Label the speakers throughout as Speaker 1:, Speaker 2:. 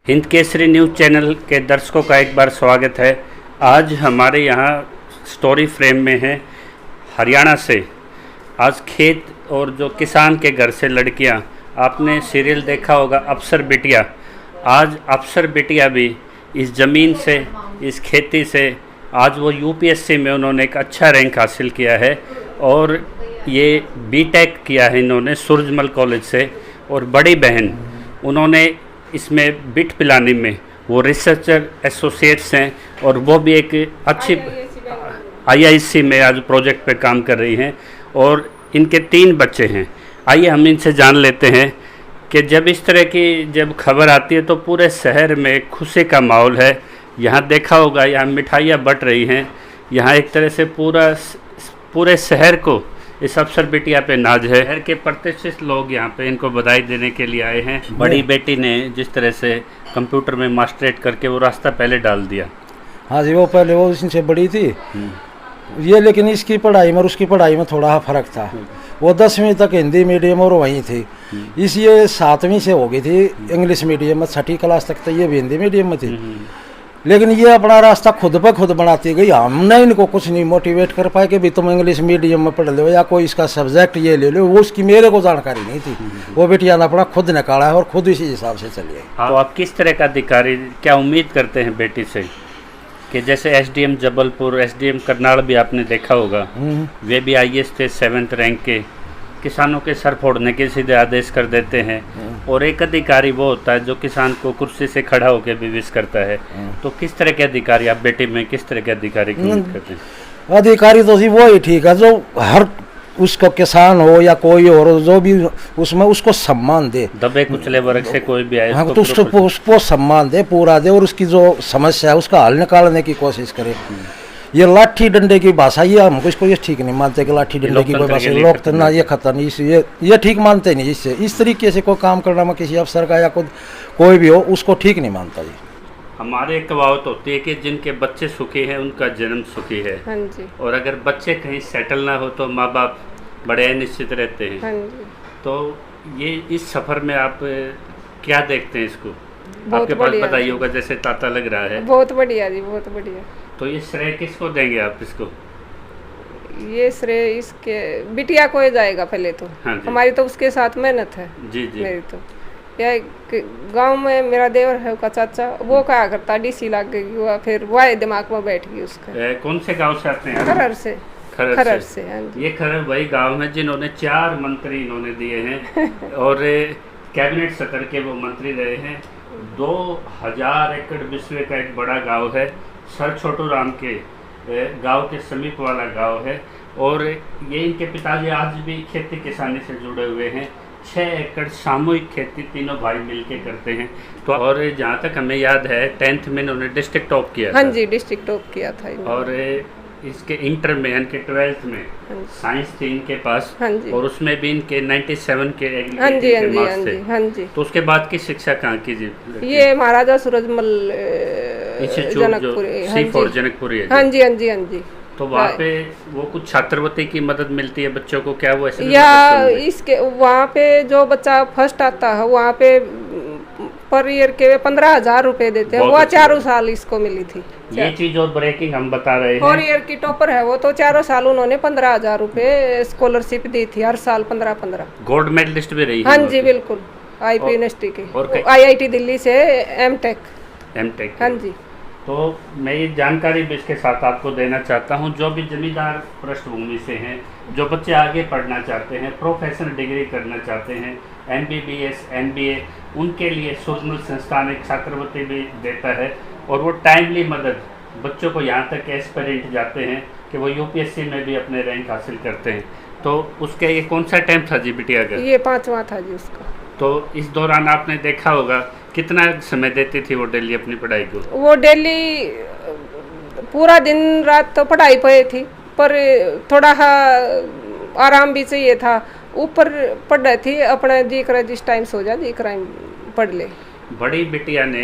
Speaker 1: Hind Kesari news channel के दर्शकों का एक बार स्वागत है। आज हमारे यहाँ स्टोरी फ्रेम में है हरियाणा से। आज खेत और जो किसान के घर से लड़कियाँ, आपने सीरियल देखा होगा अफसर बिटिया। आज अफसर बिटिया भी इस ज़मीन से, इस खेती से, आज वो यूपीएससी में उन्होंने एक अच्छा रैंक हासिल किया है और ये बीटेक किया है इन्होंने सूरजमल कॉलेज से। और बड़ी बहन, उन्होंने इसमें बिट पिलानी में वो रिसर्चर एसोसिएट्स हैं और वो भी एक अच्छी आईआईसी में आज प्रोजेक्ट पे काम कर रही हैं और इनके 3 बच्चे हैं। आइए हम इनसे जान लेते हैं कि जब इस तरह की जब खबर आती है तो पूरे शहर में खुशी का माहौल है। यहाँ देखा होगा, यहाँ मिठाइयाँ बंट रही हैं। यहाँ एक तरह से पूरे शहर को इस अफसर बिटिया पे नाज है। शहर के प्रतिष्ठित लोग यहाँ पे इनको बधाई देने के लिए आए हैं। बड़ी बेटी ने जिस तरह से कंप्यूटर में मास्टरेट करके वो रास्ता पहले डाल दिया।
Speaker 2: हाँ जी, वो पहले वो इनसे बड़ी थी ये, लेकिन इसकी पढ़ाई में और उसकी पढ़ाई में थोड़ा फर्क था। वो 10वीं तक हिंदी मीडियम और वहीं थी, इस ये 7वीं से हो गई थी इंग्लिश मीडियम में। 6ठी क्लास तक तो ये भी हिंदी मीडियम में थी, लेकिन ये अपना रास्ता खुद ब खुद बनाती गई। हमने इनको कुछ नहीं मोटिवेट कर पाए कि भी तुम इंग्लिश मीडियम में पढ़ लो या कोई इसका सब्जेक्ट ये ले लो। वो उसकी मेरे को जानकारी नहीं थी। वो बेटिया ने अपना खुद निकाला है और खुद इसी हिसाब से चली गई।
Speaker 1: तो आप किस तरह का अधिकारी क्या उम्मीद करते हैं बेटी से कि जैसे एसडीएम जबलपुर, एसडीएम करनाल भी आपने देखा होगा, वे भी आईएएस थे 7th रैंक के, किसानों के सर फोड़ने के सीधे आदेश कर देते हैं। और एक अधिकारी वो होता है जो किसान को कुर्सी से खड़ा होकर भी विश करता है। तो किस तरह के अधिकारी आप बेटी में किस तरह के अधिकारी की उम्मीद करते हैं?
Speaker 2: अधिकारी तो वो ही ठीक है जो हर उसको किसान हो या कोई और जो भी उसमें उसको सम्मान दे।
Speaker 1: दबे कुचले वर्ग से कोई भी आए
Speaker 2: तो उसको सम्मान दे, पूरा दे और उसकी जो समस्या है उसका हल निकालने की कोशिश करे। ये लाठी डंडे की भाषा ये हमको इसको ये ठीक नहीं मानते कि लाठी डंडे की कोई भाषा लोग तो ना, ये खतर नहीं, ये ठीक मानते नहीं। इससे इस तरीके से कोई काम करना में किसी अफसर का या कोई भी हो उसको ठीक नहीं मानता जी।
Speaker 1: हमारे एक कहावत होती है कि जिनके बच्चे सुखी हैं उनका जन्म सुखी है।
Speaker 3: हाँ जी।
Speaker 1: और अगर बच्चे कहीं सेटल ना हो तो माँ बाप बड़े अनिश्चित रहते हैं।
Speaker 3: हाँ जी।
Speaker 1: तो ये इस सफ़र में आप क्या देखते हैं इसको? आपके पास
Speaker 3: बढ़िया
Speaker 1: बताइए होगा, जैसे ताता लग रहा है।
Speaker 3: बहुत बढ़िया जी, बहुत बढ़िया।
Speaker 1: तो ये श्रेय किसको देंगे आप इसको?
Speaker 3: ये श्रेय इसके बिटिया को ही जाएगा पहले तो।
Speaker 1: हाँ जी।
Speaker 3: हमारी तो उसके साथ मेहनत है।
Speaker 1: जी जी।
Speaker 3: मेरी तो यह गांव में मेरा देवर है का चाचा, वो क्या करता डीसी लग गई हुआ, फिर वह दिमाग में बैठ गई उसका।
Speaker 1: कौन से गांव से आते हैं?
Speaker 3: खरर से।
Speaker 1: खरर
Speaker 3: से हाँ जी।
Speaker 1: ये खरर वही गांव है जिन्होंने 4 मंत्री इन्होंने दिए हैं और कैबिनेट स्तर के वो मंत्री रहे हैं। 2000 एकड़ विश्व का एक बड़ा गांव है, सर छोटू राम के गांव के समीप वाला गांव है। और ये इनके पिताजी आज भी खेती किसानी से जुड़े हुए हैं। 6 एकड़ सामूहिक खेती तीनों भाई मिलके करते हैं। तो और जहाँ तक हमें याद है 10th में इन्होंने डिस्ट्रिक्ट टॉप किया।
Speaker 3: हाँ जी, डिस्ट्रिक्ट टॉप किया था।
Speaker 1: और इसके इंटर में यानी कि 12th में साइंस थी इनके पास।
Speaker 3: हाँ जी।
Speaker 1: और उसमें भी इनके 97 के
Speaker 3: हाँ जी, हाँ जी,
Speaker 1: मार्क्स
Speaker 3: हाँ
Speaker 1: थे।
Speaker 3: जी, हाँ जी।
Speaker 1: तो उसके बाद की शिक्षा कहाँ की जी?
Speaker 3: ये महाराजा सूरजमल
Speaker 1: जनकपुर जनकपुरी है।
Speaker 3: हाँ जी, हाँ जी, हाँ जी।
Speaker 1: तो वहाँ पे वो कुछ छात्रवृत्ति की मदद मिलती है बच्चों को, क्या वो ऐसे?
Speaker 3: या इसके वहाँ पे जो बच्चा फर्स्ट आता है वहाँ पे पर ईयर के 15,000 रुपए देते हैं। वो 4 साल इसको मिली थी।
Speaker 1: ये चीज और ब्रेकिंग हम बता रहे हैं।
Speaker 3: 4 ईयर की टॉपर है वो, तो 4 साल उन्होंने 15,000 रुपए स्कॉलरशिप दी थी हर साल 15-15।
Speaker 1: गोल्ड मेडलिस्ट भी रही है।
Speaker 3: हाँ जी, बिल्कुल। आईपी यूनिवर्सिटी के, IIT दिल्ली से एमटेक। हाँ जी।
Speaker 1: तो मैं ये जानकारी भी इसके साथ आपको देना चाहता हूँ, जो भी जमींदार पृष्ठभूमि से हैं, जो बच्चे आगे पढ़ना चाहते हैं, प्रोफेशनल डिग्री करना चाहते हैं, MBBS MBA, उनके लिए सूरजमल संस्थान एक छात्रवृत्ति भी देता है। और वो टाइमली मदद बच्चों को यहाँ तक एस्पिरेंट जाते हैं कि वो यूपीएससी में भी अपने रैंक हासिल करते हैं। तो उसके ये कौन सा टाइम था जी बिटिया का?
Speaker 3: ये 5वां था जी उसका।
Speaker 1: तो इस दौरान आपने देखा होगा कितना समय देती थी वो डेली अपनी पढ़ाई को?
Speaker 3: वो डेली पूरा दिन रात तो पढ़ाई पे थी, पर थोड़ा आराम भी चाहिए था। ऊपर पढ़ रही थी अपना, जी कर जिस टाइम सो जा, जी कर पढ़ ले।
Speaker 1: बड़ी बिटिया ने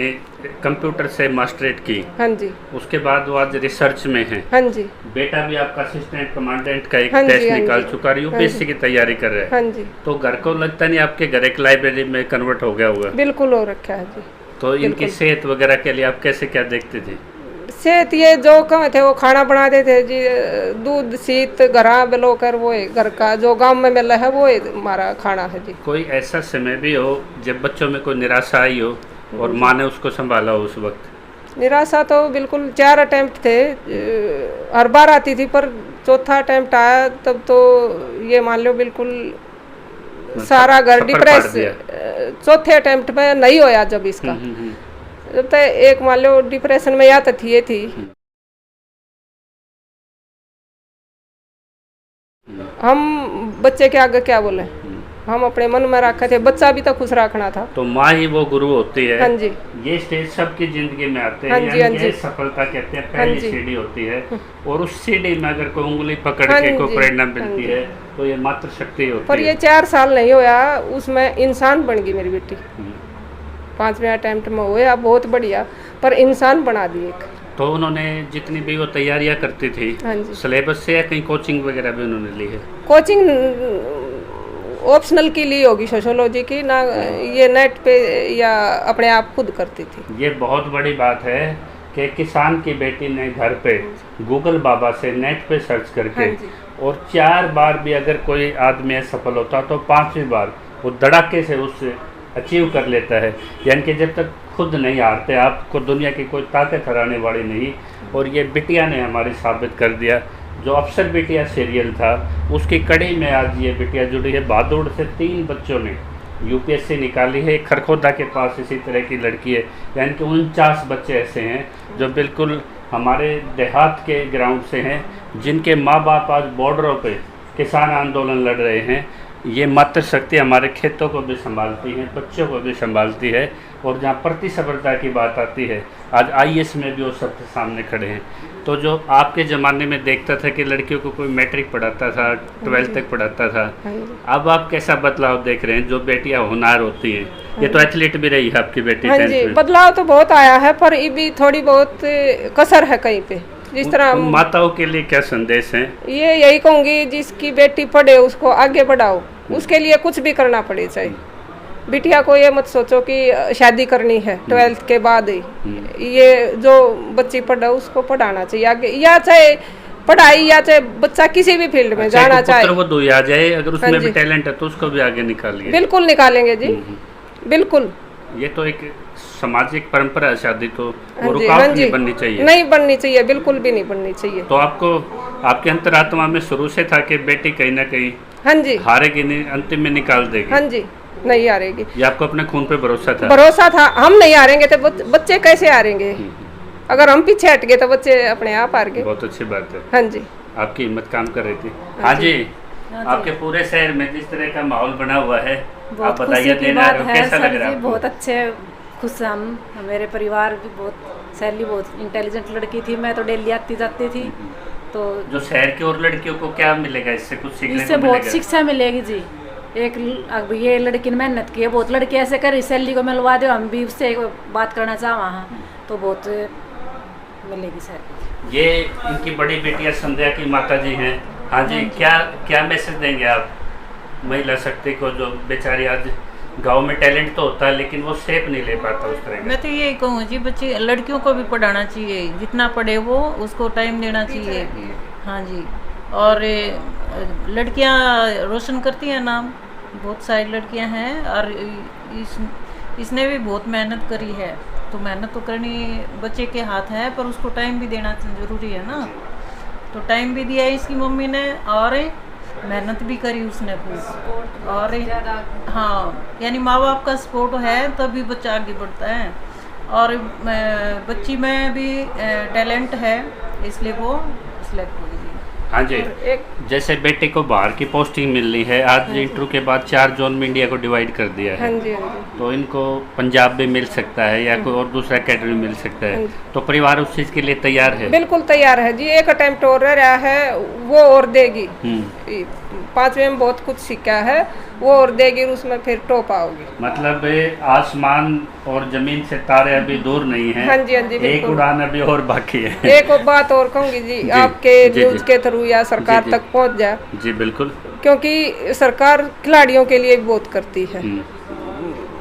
Speaker 1: कंप्यूटर से मास्टरेट की।
Speaker 3: हाँ जी।
Speaker 1: उसके बाद वो आज रिसर्च में है।
Speaker 3: हाँ जी।
Speaker 1: बेटा भी आपका असिस्टेंट कमांडेंट का एक
Speaker 3: हाँ जी,
Speaker 1: टेस्ट
Speaker 3: हाँ
Speaker 1: निकाल
Speaker 3: जी।
Speaker 1: चुका है, यूपीएससी की तैयारी कर रहा है।
Speaker 3: हाँ जी।
Speaker 1: तो घर को लगता नहीं आपके घर एक लाइब्रेरी में कन्वर्ट हो गया होगा?
Speaker 3: बिल्कुल हो रखा है जी।
Speaker 1: तो इनकी सेहत वगैरह के लिए आप कैसे क्या देखते थे?
Speaker 3: सेहत ये जो कम थे वो खाना बनाते थे जी, दूध शीत घरा बेलोकर वो है घर का जो गांव में मिला है वो है हमारा खाना है जी।
Speaker 1: कोई ऐसा समय भी हो जब बच्चों में कोई निराशा आई हो और माँ ने उसको संभाला हो उस वक्त?
Speaker 3: निराशा तो बिल्कुल 4 अटेम्प्ट थे, हर बार आती थी, पर चौथा अटेम्प्ट आया तब तो ये मान लो बिल्कुल सारा घर डिप्रेस। चौथे अटेम्प्ट में नहीं होया जब इसका, जब तक एक मान लो डिप्रेशन में या तो थी। हम बच्चे के आगे क्या बोले, हम अपने मन में रखा थे, बच्चा भी तो खुश रखना था।
Speaker 1: तो माँ ही वो गुरु होती है।
Speaker 3: हाँ जी।
Speaker 1: ये स्टेज सबकी जिंदगी में आते हैं।
Speaker 3: हाँ जी, हाँ जी।
Speaker 1: सफलता कहते हैं पहली सीढ़ी होती है, और उस सीढ़ी में अगर कोई उंगली पकड़ के कोई प्रेरणा मिलती है तो ये मात्र शक्ति होती है।
Speaker 3: पर ये 4 साल नहीं होया, उसमें इंसान बन गई मेरी बेटी। 5वें अटेम्प्ट में होया बहुत बढ़िया, पर इंसान बना दी एक।
Speaker 1: तो उन्होंने जितनी भी वो तैयारियां करती थी सिलेबस से या कहीं कोचिंग वगैरह भी उन्होंने ली है?
Speaker 3: कोचिंग ऑप्शनल की ली होगी सोशियोलॉजी की ना, ये नेट पे या अपने आप खुद करती थी।
Speaker 1: ये बहुत बड़ी बात है कि किसान की बेटी ने घर पे गूगल बाबा से नेट पे सर्च करके और 4 बार भी अगर कोई आदमी असफल होता तो 5वीं बार वो धड़ाके से उससे अचीव कर लेता है। यानी कि जब तक खुद नहीं हारते आपको दुनिया की कोई ताकत हराने वाली नहीं। और ये बिटिया ने हमारी साबित कर दिया। जो अफसर बिटिया सीरियल था उसकी कड़ी में आज ये बिटिया जुड़ी है। बहादुर से 3 बच्चों ने यूपीएससी निकाली है। खरखोदा के पास इसी तरह की लड़की है। यानी कि 49 बच्चे ऐसे हैं जो बिल्कुल हमारे देहात के ग्राउंड से हैं, जिनके माँ बाप आज बॉर्डरों पे किसान आंदोलन लड़ रहे हैं। ये मातृ शक्ति हमारे खेतों को भी संभालती है, बच्चों को भी संभालती है। और जहाँ प्रतिस्पर्धा की बात आती है, आज आईएएस में भी वो सबके सामने खड़े हैं। तो जो आपके ज़माने में देखता था कि लड़कियों को कोई मैट्रिक पढ़ाता था, 12th तक पढ़ाता था, अब आप कैसा बदलाव देख रहे हैं? जो बेटियां होनहार होती हैं, ये तो एथलीट भी रही है आपकी बेटी।
Speaker 3: हाँ जी, बदलाव तो बहुत आया है, पर ये भी थोड़ी बहुत कसर है कहीं पे। जिस तरह
Speaker 1: माताओं के लिए क्या संदेश है?
Speaker 3: ये यही कहूँगी, जिसकी बेटी पढ़े उसको आगे बढ़ाओ, उसके लिए कुछ भी करना पड़े। चाहे बिटिया को ये मत सोचो कि शादी करनी है 12th के बाद ही। ये जो बच्ची पढ़ा उसको पढ़ाना चाहिए आगे, या चाहे पढ़ाई या चाहे बच्चा किसी भी फील्ड में जाना चाहे।
Speaker 1: पुत्रवधू आ जाए, अगर उसमें भी टैलेंट है तो उसको भी आगे निकालिए।
Speaker 3: बिल्कुल निकालेंगे जी, बिल्कुल।
Speaker 1: ये तो एक सामाजिक परंपरा है शादी, तो वो रुकावट नहीं बननी चाहिए।
Speaker 3: नहीं बननी चाहिए, बिल्कुल भी नहीं बननी चाहिए।
Speaker 1: तो आपको आपके अंतरात्मा में शुरू से था कि बेटी कहीं ना कहीं
Speaker 3: हाँ जी
Speaker 1: हारेगी नहीं, अंतिम में निकाल देगी?
Speaker 3: हाँ जी, नहीं हारेगी।
Speaker 1: ये आपको अपने खून पे भरोसा था?
Speaker 3: भरोसा था। हम नहीं हारेंगे तो बच्चे कैसे हारेंगे? अगर हम पीछे हट गए तो बच्चे अपने आप हार गए।
Speaker 1: बहुत अच्छी बात है।
Speaker 3: हाँ जी,
Speaker 1: आपकी हिम्मत काम कर रही थी। हाँ जी, आपके पूरे शहर में जिस तरह का माहौल बना हुआ है, आप बताइए, कैसा लग रहा है?
Speaker 4: बहुत अच्छे खुश हम, मेरे परिवार भी बहुत, सैली बहुत इंटेलिजेंट लड़की थी, मैं तो डेली आती जाती थी। तो
Speaker 1: जो शहर की और लड़कियों को क्या मिलेगा इससे? कुछ सीखने को
Speaker 4: इससे
Speaker 1: मिलेगा?
Speaker 4: बहुत शिक्षा मिलेगी जी। एक अब ये लड़की ने मेहनत की है, बहुत लड़की ऐसे कर सैली को मिलवा दो, हम भी उससे बात करना चाह वहाँ, तो बहुत मिलेगी सर।
Speaker 1: ये इनकी बड़ी बेटियां संध्या की माता जी हैं। हाँ जी, क्या मैसेज देंगे आप महिला शक्ति को, जो बेचारी आज गांव में टैलेंट तो होता है लेकिन वो शेप नहीं ले पाता उस तरह?
Speaker 5: मैं तो यही कहूँ जी, बच्चे लड़कियों को भी पढ़ाना चाहिए, जितना पढ़े वो उसको टाइम देना चाहिए। हाँ जी, और लड़कियाँ रोशन करती हैं नाम, बहुत सारी लड़कियाँ हैं, और इसने भी बहुत मेहनत करी है। तो मेहनत तो करनी बच्चे के हाथ है, पर उसको टाइम भी देना ज़रूरी है ना। तो टाइम भी दिया इसकी मम्मी ने, और मेहनत भी करी उसने खूब। और हाँ, यानी माँ बाप का सपोर्ट है तभी बच्चा आगे बढ़ता है। और बच्ची में भी टैलेंट है, इसलिए वो सिलेक्ट हुई।
Speaker 1: हाँ जी, जैसे बेटे को बाहर की पोस्टिंग मिलनी है, आज इंटरव्यू के बाद 4 जोन में इंडिया को डिवाइड कर दिया है।
Speaker 3: हाँ जी, हाँ जी।
Speaker 1: तो इनको पंजाब भी मिल सकता है या कोई और दूसरा कैटेगरी मिल सकता है, तो परिवार उस चीज़ के लिए तैयार है?
Speaker 3: बिल्कुल तैयार है जी। एक अटेम्प्ट और रहा है, वो और देगी। 5वें में बहुत कुछ सीखा है, वो और देगी, उसमें फिर टॉप आओगी।
Speaker 1: मतलब आसमान और जमीन से तारे अभी दूर नहीं है।
Speaker 3: हाँ जी, हाँ जी,
Speaker 1: एक उड़ान अभी और बाकी है।
Speaker 3: एक बात और कहूँगी जी, आपके न्यूज के थ्रू या सरकार तक पहुँच जाए।
Speaker 1: जी बिल्कुल,
Speaker 3: क्योंकि सरकार खिलाड़ियों के लिए बहुत करती है।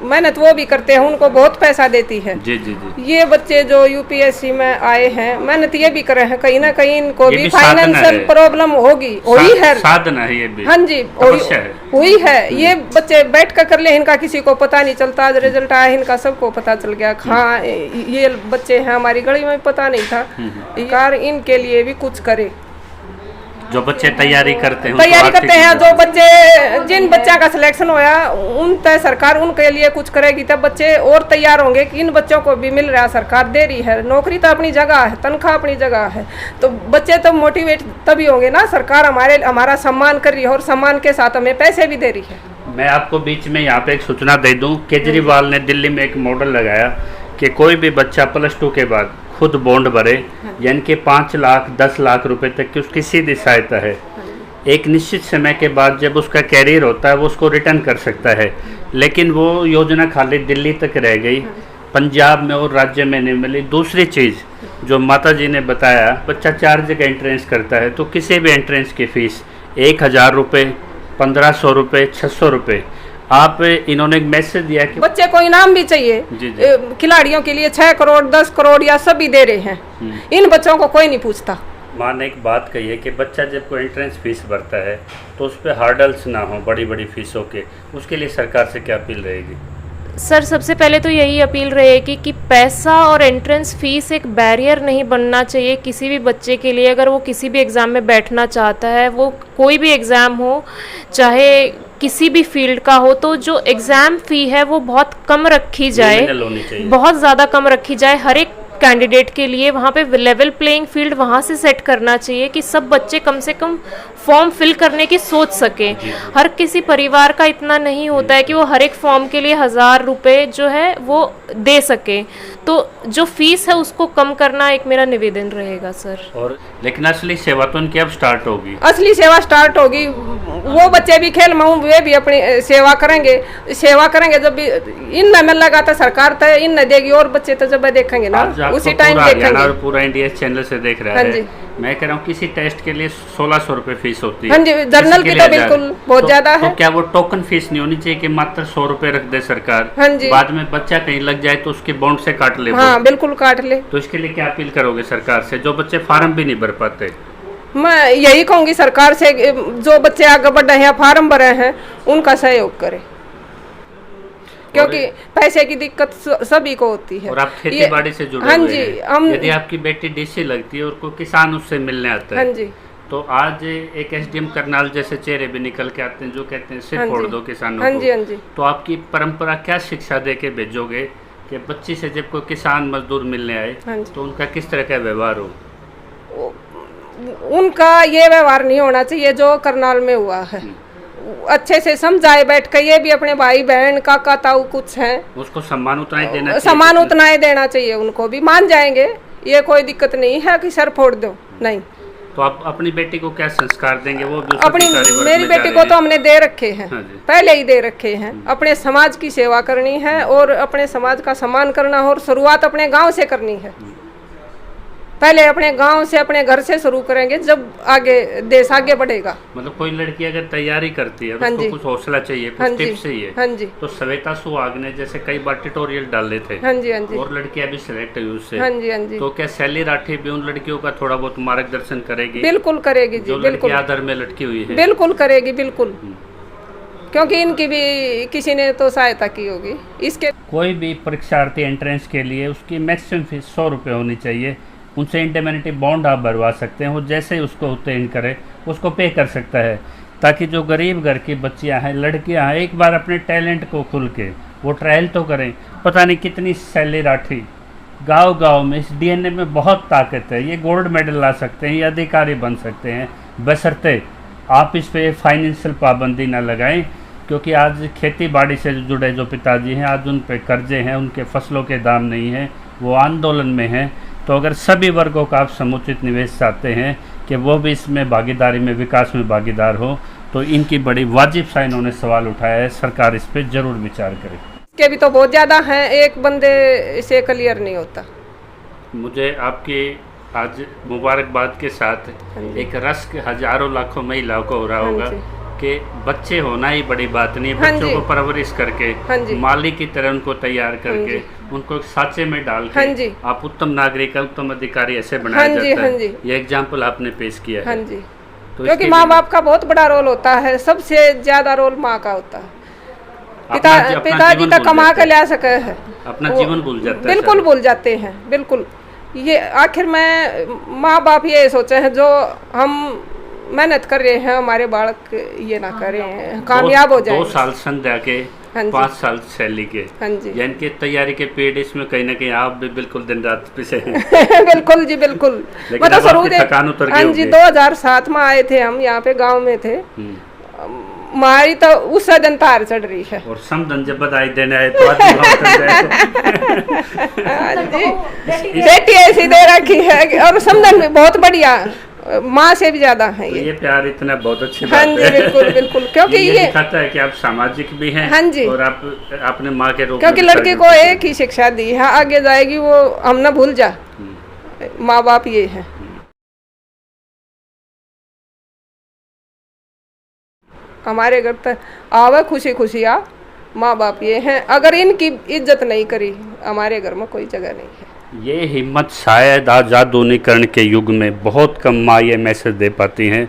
Speaker 3: मेहनत वो भी करते हैं, उनको बहुत पैसा देती है।
Speaker 1: जी जी जी।
Speaker 3: ये बच्चे जो यूपीएससी में आए हैं, मेहनत ये भी करे हैं, कहीं ना कहीं इनको
Speaker 1: ये
Speaker 3: भी
Speaker 1: भी साधना
Speaker 3: फाइनेंशियल
Speaker 1: है।
Speaker 3: प्रॉब्लम होगी, हुई है,
Speaker 1: साधना है ये भी।
Speaker 3: हाँ जी,
Speaker 1: तपस्या है।
Speaker 3: हुई है। ये बच्चे बैठ कर ले, इनका किसी को पता नहीं चलता, आज रिजल्ट आया इनका सबको पता चल गया। हाँ, ये बच्चे हैं, हमारी गली में पता नहीं था। यार इनके लिए भी कुछ करे।
Speaker 1: जो बच्चे तैयारी करते हैं,
Speaker 3: तैयारी करते हैं, जो बच्चे जिन बच्चा का सिलेक्शन होया उन तय सरकार उनके लिए कुछ करेगी, तब बच्चे और तैयार होंगे कि इन बच्चों को भी मिल रहा है, सरकार दे रही है, नौकरी तो अपनी जगह है, तनख्वाह अपनी जगह है, तो बच्चे तो मोटिवेट तभी होंगे ना, सरकार हमारा सम्मान कर रही है और सम्मान के साथ हमें पैसे भी दे रही है।
Speaker 1: मैं आपको बीच में यहाँ पे एक सूचना दे दूं, केजरीवाल ने दिल्ली में एक मॉडल लगाया कि कोई भी बच्चा +2 के बाद खुद बॉन्ड भरे, यानी कि 5 लाख 10 लाख रुपए तक की उसकी सीधी सहायता है। एक निश्चित समय के बाद जब उसका कैरियर होता है वो उसको रिटर्न कर सकता है, लेकिन वो योजना खाली दिल्ली तक रह गई, पंजाब में और राज्य में नहीं मिली। दूसरी चीज़ जो माता जी ने बताया, बच्चा 4 जगह एंट्रेंस करता है, तो किसी भी एंट्रेंस की फ़ीस 1000 रुपये, 1500 रुपये, 600 रुपये। आप इन्होंने एक मैसेज दिया कि
Speaker 3: बच्चे को इनाम भी चाहिए।
Speaker 1: जी जी।
Speaker 3: खिलाड़ियों के लिए 6 करोड़ 10 करोड़ या सभी दे रहे हैं, इन बच्चों को कोई नहीं पूछता।
Speaker 1: माँ ने एक बात कही है कि बच्चा जब कोई एंट्रेंस फीस भरता है तो उस पर हार्डल्स ना हो बड़ी बड़ी फीसों के, उसके लिए सरकार से क्या अपील रहेगी?
Speaker 6: सर सबसे पहले तो यही अपील रहेगी कि पैसा और एंट्रेंस फीस एक बैरियर नहीं बनना चाहिए किसी भी बच्चे के लिए। अगर वो किसी भी एग्ज़ाम में बैठना चाहता है, वो कोई भी एग्ज़ाम हो, चाहे किसी भी फील्ड का हो, तो जो एग्ज़ाम फ़ी है वो बहुत कम रखी जाए, बहुत ज़्यादा कम रखी जाए हर एक कैंडिडेट के लिए। वहाँ पे लेवल प्लेइंग फील्ड वहाँ से सेट करना चाहिए कि सब बच्चे कम से कम फॉर्म फिल करने की सोच सकें। हर किसी परिवार का इतना नहीं होता है कि वो हर एक फॉर्म के लिए 1000 रुपये जो है वो दे सके, तो जो फीस है उसको कम करना एक मेरा निवेदन रहेगा सर।
Speaker 1: और लेकिन असली सेवा तो उनकी अब स्टार्ट होगी,
Speaker 3: असली सेवा स्टार्ट होगी। वो बच्चे भी खेल में वे भी अपनी सेवा करेंगे जब भी इन न लगा तो सरकार तो इन न देगी, और बच्चे तो जब देखेंगे ना उसी टाइम देखेंगे।
Speaker 1: और पूरा इंडिया चैनल से देख रहा है। मैं कह रहा हूँ किसी टेस्ट के लिए 1600 रुपये फीस होती है।
Speaker 3: हाँ जी, जर्नल की तो बिल्कुल बहुत ज्यादा है।
Speaker 1: तो क्या वो टोकन फीस नहीं होनी चाहिए कि मात्र 100 रुपये रख दे सरकार?
Speaker 3: हाँ जी।
Speaker 1: बाद में बच्चा कहीं लग जाए तो उसके बॉन्ड से काट ले।
Speaker 3: हाँ बिल्कुल काट ले।
Speaker 1: तो इसके लिए क्या अपील करोगे सरकार से, जो बच्चे फार्म भी नहीं भर पाते?
Speaker 3: मैं यही कहूँगी सरकार से, जो बच्चे आगे बढ़ रहे हैं, फार्म भरे हैं, उनका सहयोग करे, क्योंकि पैसे की दिक्कत सभी को होती है।
Speaker 1: और आप खेती बाड़ी से जुड़े
Speaker 3: हाँ
Speaker 1: हुए
Speaker 3: जी,
Speaker 1: हैं। यदि आपकी बेटी डीसी लगती है और कोई किसान उससे मिलने आता है,
Speaker 3: हाँ जी,
Speaker 1: तो आज एक एसडीएम करनाल जैसे चेहरे भी निकल के आते हैं जो कहते हैं सिर फोड़ दो किसानों
Speaker 3: हाँ
Speaker 1: को।
Speaker 3: जी, हाँ जी।
Speaker 1: तो आपकी परंपरा क्या शिक्षा दे के भेजोगे कि बच्ची से जब कोई किसान मजदूर मिलने आए तो उनका किस तरह का व्यवहार हो?
Speaker 3: उनका ये व्यवहार नहीं होना चाहिए जो करनाल में हुआ है। अच्छे से समझाए बैठ कर, ये भी अपने भाई बहन काका ताऊ कुछ हैं,
Speaker 1: उसको सम्मान उतना ही देना चाहिए।
Speaker 3: सम्मान उतना ही देना चाहिए, उनको भी मान जाएंगे, ये कोई दिक्कत नहीं है कि सर फोड़ दो, नहीं।
Speaker 1: तो आप अपनी बेटी को क्या संस्कार देंगे? वो भी
Speaker 3: अपनी मेरी बेटी को तो हमने दे रखे हैं, पहले ही दे रखे हैं। अपने समाज की सेवा करनी है और अपने समाज का सम्मान करना है, और शुरुआत अपने गांव से करनी है। पहले अपने गांव से, अपने घर से शुरू करेंगे, जब आगे देश आगे बढ़ेगा।
Speaker 1: मतलब कोई लड़की अगर तैयारी करती है,
Speaker 3: हाँ
Speaker 1: उसको
Speaker 3: जी,
Speaker 1: कुछ हौसला चाहिए, कुछ टिप्स चाहिए।
Speaker 3: हाँ जी।
Speaker 1: तो श्वेता सुहाग ने जैसे कई बार ट्यूटोरियल डाले थे।
Speaker 3: हाँ जी, हाँ जी।
Speaker 1: और लड़कियां भी सिलेक्ट हुई उससे।
Speaker 3: हाँ जी, हाँ जी।
Speaker 1: तो क्या शैली राठी भी उन लड़कियों का थोड़ा बहुत मार्गदर्शन करेगी?
Speaker 3: बिल्कुल करेगी जी, बिल्कुल।
Speaker 1: आदर में लटकी हुई है,
Speaker 3: बिल्कुल करेगी, बिल्कुल, क्योंकि इनकी भी किसी ने तो सहायता की होगी। इसके
Speaker 1: कोई भी परीक्षार्थी एंट्रेंस के लिए उसकी मैक्सिमम फीस 100 रुपये होनी चाहिए। उनसे इंडेमनिटी बॉन्ड आप भरवा सकते हैं, वो जैसे ही उसको उत्तीर्ण करे उसको पे कर सकता है, ताकि जो गरीब घर की बच्चियां हैं, लड़कियां हैं, एक बार अपने टैलेंट को खुल के वो ट्रायल तो करें। पता नहीं कितनी शैली राठी गांव-गांव में, इस डीएनए में बहुत ताकत है, ये गोल्ड मेडल ला सकते हैं, ये अधिकारी बन सकते हैं, बशर्ते आप इस पर फाइनेंशियल पाबंदी ना लगाएं। क्योंकि आज खेती बाड़ी से जुड़े जो पिताजी हैं, आज उन पे कर्जे हैं, उनके फसलों के दाम नहीं हैं, वो आंदोलन में हैं। तो अगर सभी वर्गों का आप समुचित निवेश चाहते हैं कि वो भी इसमें भागीदारी में, विकास में भागीदार हो, तो इनकी बड़ी वाजिब सा इन्होंने सवाल उठाया है, सरकार इस पर ज़रूर विचार करे।
Speaker 3: इसके भी तो बहुत ज़्यादा हैं, एक बंदे से क्लियर नहीं होता।
Speaker 1: मुझे आपकी आज मुबारकबाद के साथ एक रस्क हजारों लाखों महिलाओं को हो रहा होगा कि बच्चे होना ही बड़ी बात नहीं है,
Speaker 3: हाँ
Speaker 1: बच्चों
Speaker 3: जी।
Speaker 1: को परवरिश करके
Speaker 3: हाँ जी।
Speaker 1: माली की तरह उनको तैयार करके उनको एक साँचे में डाल
Speaker 3: हाँ
Speaker 1: के
Speaker 3: जी।
Speaker 1: आप उत्तम नागरिक उत्तम अधिकारी ऐसे बनाया
Speaker 3: हाँ जी,
Speaker 1: जाता
Speaker 3: हाँ
Speaker 1: है।
Speaker 3: जी।
Speaker 1: ये एग्जाम्पल आपने पेश किया
Speaker 3: हाँ
Speaker 1: है।
Speaker 3: जी,
Speaker 1: तो
Speaker 3: क्योंकि
Speaker 1: इसके
Speaker 3: माँ
Speaker 1: लिए
Speaker 3: बाप का बहुत बड़ा रोल होता है, सबसे ज्यादा रोल माँ का होता है।
Speaker 1: अपना
Speaker 3: पिताजी
Speaker 1: जीवन
Speaker 3: तो
Speaker 1: भूल
Speaker 3: कमा
Speaker 1: जाते
Speaker 3: के
Speaker 1: हैं।
Speaker 3: ला सके है,
Speaker 1: अपना
Speaker 3: वो
Speaker 1: जीवन भूल जाता है
Speaker 3: बिल्कुल
Speaker 1: सारा।
Speaker 3: भूल जाते हैं, बिल्कुल। ये आखिर में माँ बाप ये सोचे हैं जो हम मेहनत कर रहे हैं हमारे बालक ये ना करें, कामयाब हो जाए।
Speaker 1: 2 साल संध्या के,
Speaker 3: हाँ जी।
Speaker 1: 5 साल शैली के,
Speaker 3: हाँ जी।
Speaker 1: यानी कि तैयारी के पीरियड इसमें कहीं ना कहीं आप भी बिल्कुल दिन रात पिसे हैं।
Speaker 3: बिल्कुल जी, बिल्कुल।
Speaker 1: लेकिन
Speaker 3: मतलब
Speaker 1: अब आपकी
Speaker 3: शुरू
Speaker 1: थकान उतर गई
Speaker 3: हाँ जी,
Speaker 1: होगी।
Speaker 3: 2007 में आए थे हम यहाँ पे, गांव में थे। हमारी तो उस दिन तार चढ़ रही है।
Speaker 1: और समधन जब बधाई देने आए तो आदमी भाव कर जाए।
Speaker 3: हाँ जी, बेटी ऐसी दे रखी है और समधन भी बहुत बढ़िया, माँ से भी ज्यादा है
Speaker 1: तो
Speaker 3: ये।
Speaker 1: ये प्यार इतना बहुत अच्छी
Speaker 3: हाँ
Speaker 1: बात
Speaker 3: जी,
Speaker 1: है।
Speaker 3: बिल्कुल बिल्कुल, क्योंकि
Speaker 1: ये
Speaker 3: ये
Speaker 1: दिखाता है कि आप सामाजिक भी हैं।
Speaker 3: हाँ जी।
Speaker 1: और आप अपने माँ के रूप
Speaker 3: क्योंकि
Speaker 1: में
Speaker 3: लड़के
Speaker 1: भी
Speaker 3: को
Speaker 1: सर्विस
Speaker 3: एक ही शिक्षा दी है, आगे जाएगी वो हम ना भूल जा। माँ बाप ये है। हमारे घर तक आवे खुशी खुशी आ, माँ बाप ये हैं। अगर इनकी इज्जत नहीं करी, हमारे घर में कोई जगह नहीं है।
Speaker 1: ये हिम्मत शायद आज आधुनिकरण के युग में बहुत कम माँ ये मैसेज दे पाती हैं,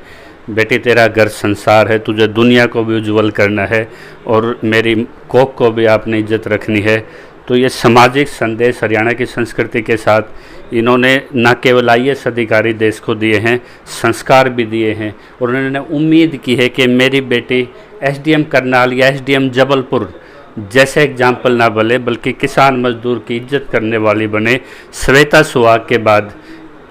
Speaker 1: बेटी तेरा घर संसार है, तुझे दुनिया को भी उज्जवल करना है और मेरी कोख को भी आपने इज्जत रखनी है। तो ये सामाजिक संदेश हरियाणा की संस्कृति के साथ इन्होंने न केवल IAS अधिकारी देश को दिए हैं, संस्कार भी दिए हैं और उन्होंने उम्मीद की है कि मेरी बेटी SDM करनाल या SDM जबलपुर जैसे एग्जाम्पल ना बने बल्कि किसान मजदूर की इज्जत करने वाली बने। श्वेता सुहाग के बाद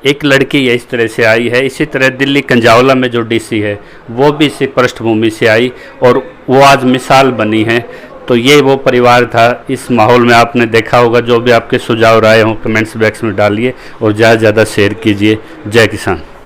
Speaker 1: एक लड़की ये इस तरह से आई है। इसी तरह दिल्ली कंजावला में जो DC है वो भी इसी पृष्ठभूमि से आई और वो आज मिसाल बनी है। तो ये वो परिवार था। इस माहौल में आपने देखा होगा, जो भी आपके सुझाव राय हों कमेंट्स बॉक्स में डालिए और ज़्यादा से ज़्यादा शेयर कीजिए। जय किसान।